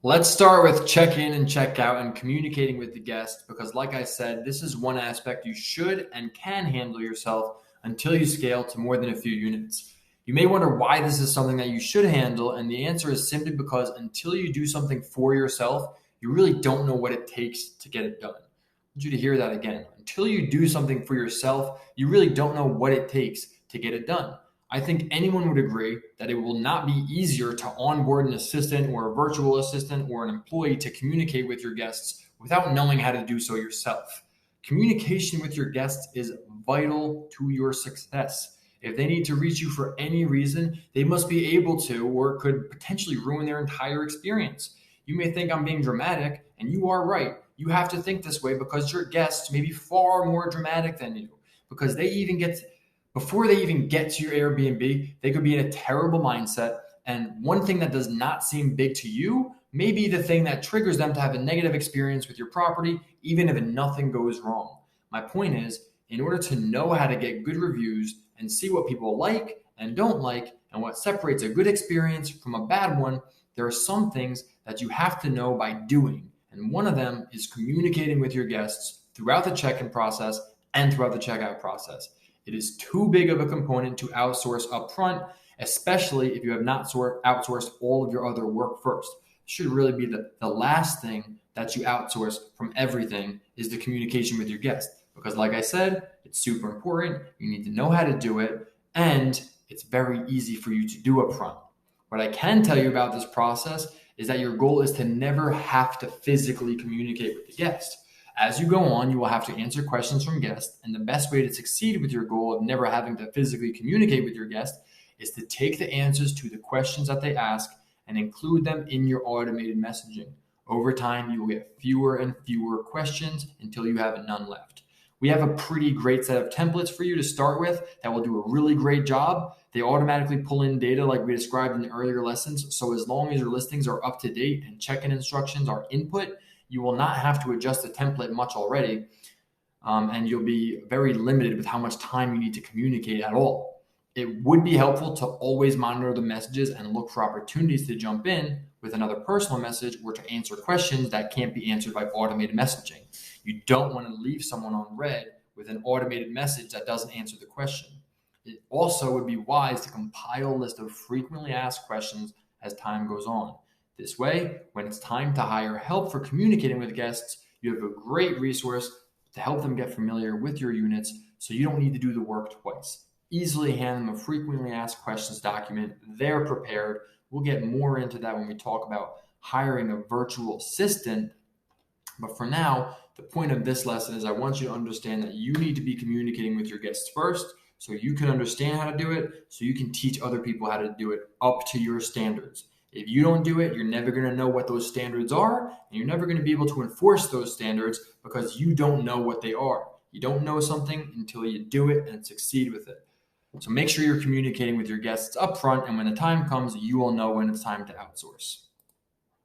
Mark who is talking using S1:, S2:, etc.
S1: Let's start with check in and check out and communicating with the guest because, like I said, this is one aspect you should and can handle yourself until you scale to more than a few units. You may wonder why this is something that you should handle, and the answer is simply because until you do something for yourself, you really don't know what it takes to get it done. I want you to hear that again. Until you do something for yourself, you really don't know what it takes to get it done. I think anyone would agree that it will not be easier to onboard an assistant or a virtual assistant or an employee to communicate with your guests without knowing how to do so yourself. Communication with your guests is vital to your success. If they need to reach you for any reason, they must be able to, or it could potentially ruin their entire experience. You may think I'm being dramatic, and you are right. You have to think this way because your guests may be far more dramatic than you, because before they even get to your Airbnb, they could be in a terrible mindset. And one thing that does not seem big to you may be the thing that triggers them to have a negative experience with your property, even if nothing goes wrong. My point is, in order to know how to get good reviews and see what people like and don't like, and what separates a good experience from a bad one, there are some things that you have to know by doing. And one of them is communicating with your guests throughout the check-in process and throughout the checkout process. It is too big of a component to outsource upfront, especially if you have not outsourced all of your other work first. It should really be the last thing that you outsource from everything is the communication with your guest. Because like I said, it's super important. You need to know how to do it, and it's very easy for you to do upfront. What I can tell you about this process is that your goal is to never have to physically communicate with the guest. As you go on, you will have to answer questions from guests, and the best way to succeed with your goal of never having to physically communicate with your guest is to take the answers to the questions that they ask and include them in your automated messaging. Over time, you will get fewer and fewer questions until you have none left. We have a pretty great set of templates for you to start with that will do a really great job. They automatically pull in data like we described in the earlier lessons, so as long as your listings are up to date and check-in instructions are input, you will not have to adjust the template much already, and you'll be very limited with how much time you need to communicate at all. It would be helpful to always monitor the messages and look for opportunities to jump in with another personal message or to answer questions that can't be answered by automated messaging. You don't want to leave someone on red with an automated message that doesn't answer the question. It also would be wise to compile a list of frequently asked questions as time goes on. This way, when it's time to hire help for communicating with guests, you have a great resource to help them get familiar with your units so you don't need to do the work twice. Easily hand them a frequently asked questions document. They're prepared. We'll get more into that when we talk about hiring a virtual assistant. But for now, the point of this lesson is I want you to understand that you need to be communicating with your guests first so you can understand how to do it, so you can teach other people how to do it up to your standards. If you don't do it, you're never going to know what those standards are, and you're never going to be able to enforce those standards because you don't know what they are. You don't know something until you do it and succeed with it. So make sure you're communicating with your guests up front, and when the time comes, you will know when it's time to outsource.